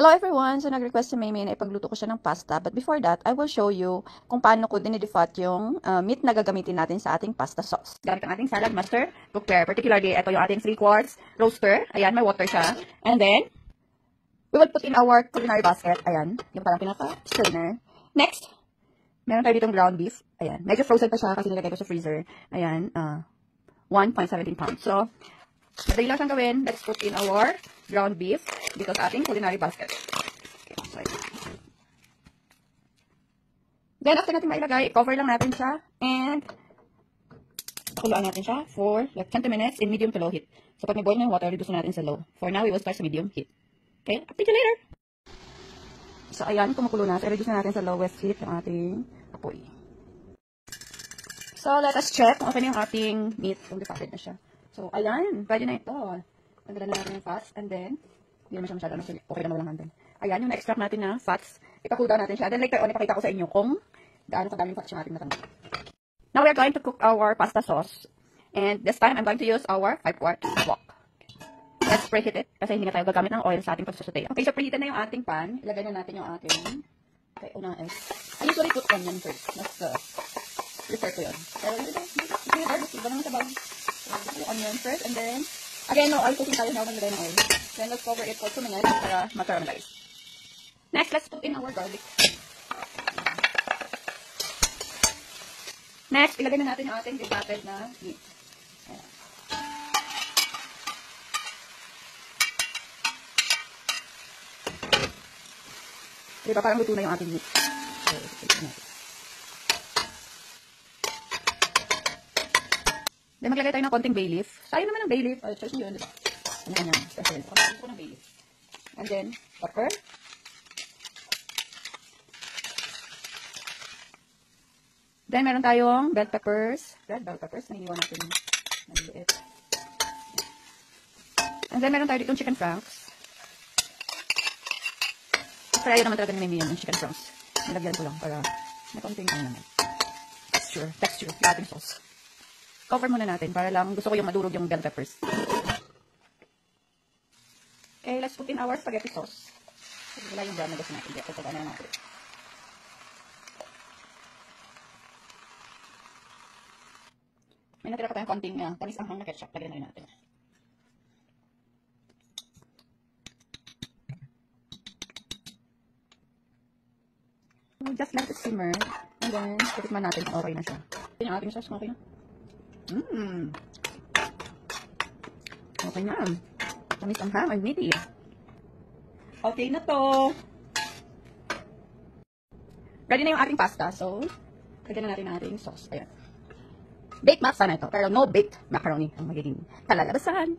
Hello everyone! So nag-request si Maymay na ipagluto ko siya ng pasta. But before that, I will show you kung paano ko dinidefat yung meat na gagamitin natin sa ating pasta sauce. Gamit ang ating salad master cookware. Particularly, ito yung ating 3/4 roaster. Ayan, may water siya. And then, we will put in our culinary basket. Ayan, yung parang pinaka-strainer. Next, meron tayo ditong ground beef. Ayan, medyo frozen pa siya kasi nilagay ko sa freezer. Ayan, 1.17 pounds. So, madali lang siyang gawin. Let's put in our ground beef dito sa ating culinary basket. Okay, sorry. Then, after natin mailagay, cover lang natin siya and pakuluan natin siya for like 20 minutes in medium to low heat. So, pag may boil na yung water, reduce natin sa low. For now, we will start sa medium heat. Okay? Update you later! So, ayan, kumukulo na. So, reduce na natin sa lowest heat yung ating apoy. So, let us check kung okay na yung ating meat kung defatted na siya. So, ayan, pwede na ito. Tanggalan na natin yung fats, and then, hindi naman siya masyado, okay na walang handle. Ayan, yung na-extract natin na fats, ipa-cool down natin siya. Then later on, ipakita ko sa inyo kung gaano kadaming fats yung ating natanggal. Now, we are going to cook our pasta sauce. And this time, I'm going to use our 5/4 wok. Let's preheat it, kasi hindi na tayo gagamit ng oil sa ating pagsusute. Okay, so preheated na yung ating pan. Ilagay na natin yung ating, okay, una is, I usually put onion first. Mas, prefer ko yun. Pero, iba naman sa bag. So, onion first, and then, again, no oil cooking tayo na maglagay ng oil. Then, let's cover it for 2 minutes para mag-caramelize. Next, let's put in our garlic. Next, ilagay na natin yung ating defatted na meat. Ayan. Diba, parang luto na yung ating meat. So, ilagay natin. Then, maglagay tayo ng konting bay leaf. Sayang naman ng bay leaf. Choice nyo yun, diba? Ano yan? Special. Kasi ko ng bay leaf. And then, pepper. Then, meron tayong bell peppers. Red bell peppers. Nahiniwan natin ng liit. And then, meron tayo ditong chicken franks. Kaya yun naman talaga ni Mimi yung chicken franks. Nilagyan ko lang para may konting ano naman. Texture. Yung ating sauce. Cover muna natin para lang gusto ko yung madurog yung bell peppers. Okay, let's put in our spaghetti sauce. Wala yung brown na gusto natin. Kaya pagkakaan na natin. May natira pa tayong konting tamis anghang na ketchup. Lagyan na natin. We'll just let it simmer. And then, titikman natin kung okay na siya. Yung ating sauce, okay na. Okay na. Tamis ang ham and meaty. Okay na to. Ready na yung ating pasta. So, lagyan na natin ang ating sauce. Ayan. Baked mac sana ito. Pero no baked macaroni ang magiging kalalabasan.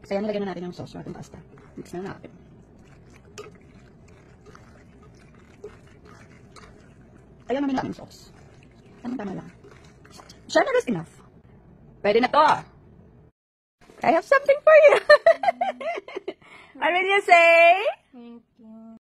So, yan, lagyan na natin yung sauce sa ating pasta. Mix na natin. Ayan namin namin sauce. Tama lang. Generous enough. Pwede na to. I have something for you. What will you say? Thank you.